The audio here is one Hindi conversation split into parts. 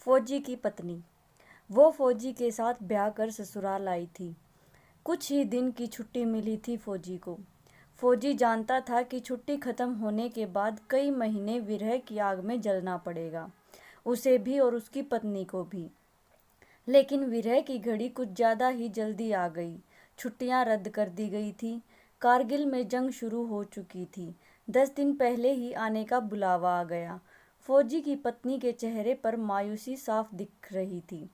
फौजी की पत्नी। वो फौजी के साथ ब्याह कर ससुराल आई थी। कुछ ही दिन की छुट्टी मिली थी फौजी को। फौजी जानता था कि छुट्टी खत्म होने के बाद कई महीने विरह की आग में जलना पड़ेगा, उसे भी और उसकी पत्नी को भी। लेकिन विरह की घड़ी कुछ ज़्यादा ही जल्दी आ गई। छुट्टियां रद्द कर दी गई थी। कारगिल में जंग शुरू हो चुकी थी। 10 दिन पहले ही आने का बुलावा आ गया। फौजी की पत्नी के चेहरे पर मायूसी साफ दिख रही थी।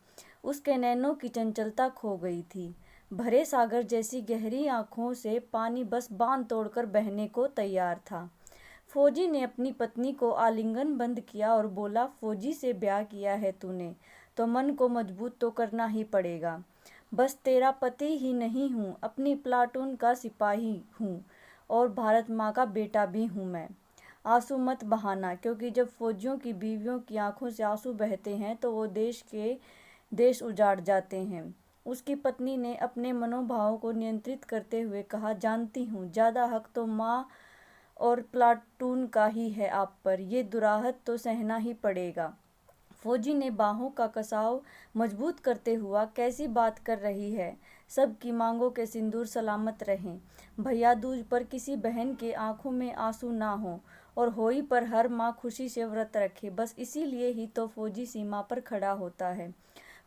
उसके नैनों की चंचलता खो गई थी। भरे सागर जैसी गहरी आंखों से पानी बस बांध तोड़कर बहने को तैयार था। फौजी ने अपनी पत्नी को आलिंगन बंद किया और बोला, फौजी से ब्याह किया है तूने तो मन को मजबूत तो करना ही पड़ेगा। बस तेरा पति ही नहीं हूँ, अपनी प्लाटून का सिपाही हूँ और भारत माँ का बेटा भी हूँ मैं। आंसू मत बहाना, क्योंकि जब फौजियों की बीवियों की आंखों से आंसू बहते हैं तो वो देश उजाड़ जाते हैं। उसकी पत्नी ने अपने मनोभावों को नियंत्रित करते हुए कहा, जानती हूँ ज़्यादा हक तो माँ और प्लाटून का ही है आप पर, ये दुराहत तो सहना ही पड़ेगा। फौजी ने बाहों का कसाव मजबूत करते हुआ, कैसी बात कर रही है, सबकी मांगों के सिंदूर सलामत रहें। भैया दूज पर किसी बहन के आंखों में आंसू ना हो और होली पर हर माँ खुशी से व्रत रखे, बस इसीलिए ही तो फौजी सीमा पर खड़ा होता है।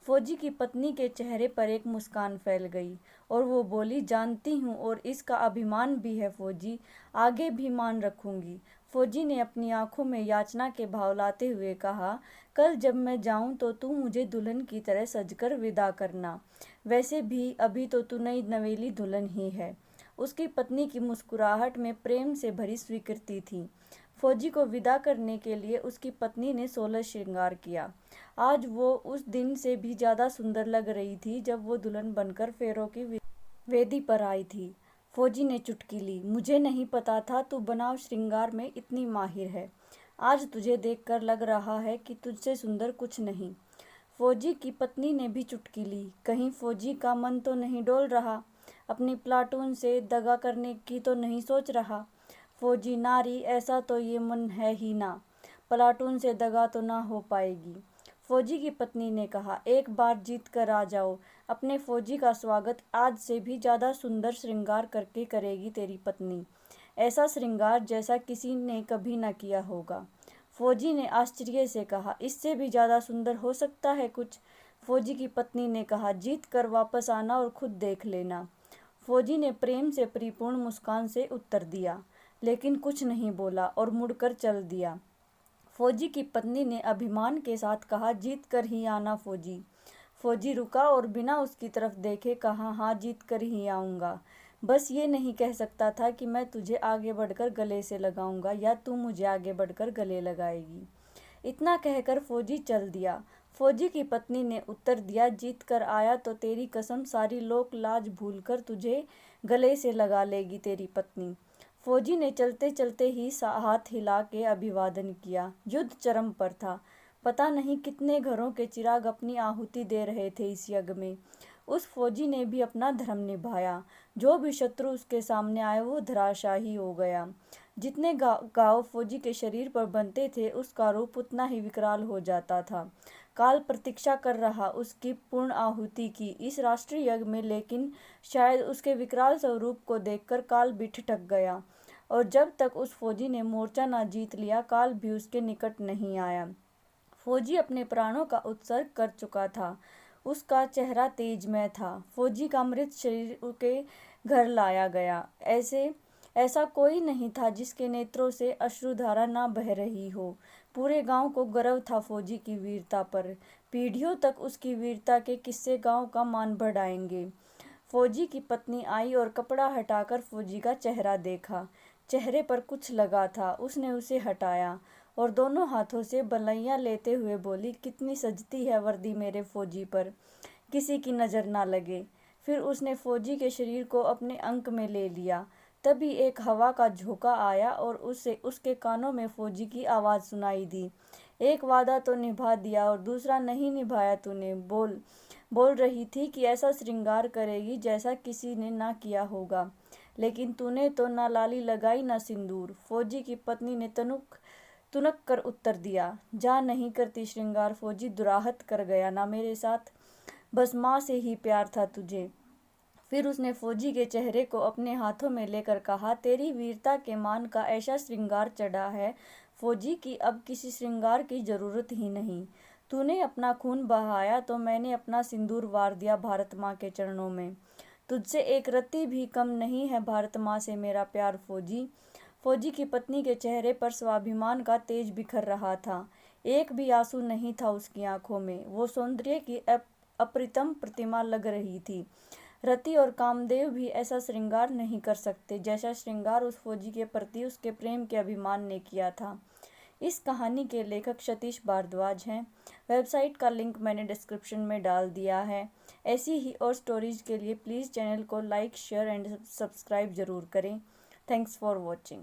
फौजी की पत्नी के चेहरे पर एक मुस्कान फैल गई और वो बोली, जानती हूँ और इसका अभिमान भी है फौजी, आगे भी मान रखूंगी। फौजी ने अपनी आंखों में याचना के भाव लाते हुए कहा, कल जब मैं जाऊं तो तू मुझे दुल्हन की तरह सजकर विदा करना। वैसे भी अभी तो तू नई नवेली दुल्हन ही है। उसकी पत्नी की मुस्कुराहट में प्रेम से भरी स्वीकृति थी। फौजी को विदा करने के लिए उसकी पत्नी ने 16 श्रृंगार किया। आज वो उस दिन से भी ज़्यादा सुंदर लग रही थी जब वो दुल्हन बनकर फेरों की वेदी पर आई थी। फौजी ने चुटकी ली, मुझे नहीं पता था तू बनाव श्रृंगार में इतनी माहिर है। आज तुझे देखकर लग रहा है कि तुझसे सुंदर कुछ नहीं। फौजी की पत्नी ने भी चुटकी ली। कहीं फौजी का मन तो नहीं डोल रहा, अपनी प्लाटून से दगा करने की तो नहीं सोच रहा। फौजी नारी, ऐसा तो ये मन है ही ना, प्लाटून से दगा तो ना हो पाएगी। फौजी की पत्नी ने कहा, एक बार जीत कर आ जाओ। अपने फौजी का स्वागत आज से भी ज़्यादा सुंदर श्रृंगार करके करेगी तेरी पत्नी, ऐसा श्रृंगार जैसा किसी ने कभी न किया होगा। फौजी ने आश्चर्य से कहा, इससे भी ज़्यादा सुंदर हो सकता है कुछ? फौजी की पत्नी ने कहा, जीत कर वापस आना और खुद देख लेना। फौजी ने प्रेम से परिपूर्ण मुस्कान से उत्तर दिया, लेकिन कुछ नहीं बोला और मुड़कर चल दिया। फौजी की पत्नी ने अभिमान के साथ कहा, जीत कर ही आना फौजी। फौजी रुका और बिना उसकी तरफ देखे कहा, हाँ जीत कर ही आऊँगा। बस ये नहीं कह सकता था कि मैं तुझे आगे बढ़कर गले से लगाऊंगा या तू मुझे आगे बढ़कर गले लगाएगी। इतना कहकर फौजी चल दिया। फौजी की पत्नी ने उत्तर दिया, जीत कर आया तो तेरी कसम सारी लोक लाज भूलकर तुझे गले से लगा लेगी तेरी पत्नी। फौजी ने चलते चलते ही हाथ हिला के अभिवादन किया। युद्ध चरम पर था। पता नहीं कितने घरों के चिराग अपनी आहुति दे रहे थे इस यज्ञ में। उस फौजी ने भी अपना धर्म निभाया। जो भी शत्रु उसके सामने आए वो धराशायी हो गया। जितने घाव फौजी के शरीर पर बनते थे उसका रूप उतना ही विकराल हो जाता था। काल प्रतीक्षा कर रहा उसकी पूर्ण आहुति की इस राष्ट्रीय यज्ञ में, लेकिन शायद उसके विकराल स्वरूप को देखकर काल भी ठिठक गया और जब तक उस फौजी ने मोर्चा न जीत लिया काल भी उसके निकट नहीं आया। फौजी अपने प्राणों का उत्सर्ग कर चुका था। उसका चेहरा तेजमय था। फौजी का मृत शरीर के घर लाया गया। ऐसा कोई नहीं था जिसके नेत्रों से अश्रुधारा ना बह रही हो। पूरे गांव को गर्व था फौजी की वीरता पर। पीढ़ियों तक उसकी वीरता के किस्से गांव का मान बढ़ाएंगे। फौजी की पत्नी आई और कपड़ा हटाकर फौजी का चेहरा देखा। चेहरे पर कुछ लगा था। उसने उसे हटाया और दोनों हाथों से बलैया लेते हुए बोली, कितनी सजती है वर्दी मेरे फौजी पर, किसी की नज़र ना लगे। फिर उसने फौजी के शरीर को अपने अंक में ले लिया। तभी एक हवा का झोंका आया और उसके कानों में फौजी की आवाज़ सुनाई दी, एक वादा तो निभा दिया और दूसरा नहीं निभाया तूने। बोल रही थी कि ऐसा श्रृंगार करेगी जैसा किसी ने ना किया होगा, लेकिन तूने तो ना लाली लगाई ना सिंदूर। फौजी की पत्नी ने तनुक तुनक कर उत्तर दिया। जा नहीं करती श्रृंगार फौजी, दुराहत कर गया ना मेरे साथ, बस माँ से ही प्यार था तुझे। फिर उसने फौजी के चेहरे को अपने हाथों में लेकर कहा, तेरी वीरता के मान का ऐसा श्रृंगार चढ़ा है फौजी की अब किसी श्रृंगार की जरूरत ही नहीं। तूने अपना खून बहाया तो मैंने अपना सिंदूर वार दिया भारत माँ के चरणों में। तुझसे एक रत्ती भी कम नहीं है भारत माँ से मेरा प्यार फौजी। फौजी की पत्नी के चेहरे पर स्वाभिमान का तेज बिखर रहा था। एक भी आंसू नहीं था उसकी आंखों में। वो सौंदर्य की अप्रतिम प्रतिमा लग रही थी। रति और कामदेव भी ऐसा श्रृंगार नहीं कर सकते जैसा श्रृंगार उस फौजी के प्रति उसके प्रेम के अभिमान ने किया था। इस कहानी के लेखक सतीश भारद्वाज हैं। वेबसाइट का लिंक मैंने डिस्क्रिप्शन में डाल दिया है। ऐसी ही और स्टोरीज के लिए प्लीज़ चैनल को लाइक, शेयर एंड सब्सक्राइब ज़रूर करें। Thanks for watching.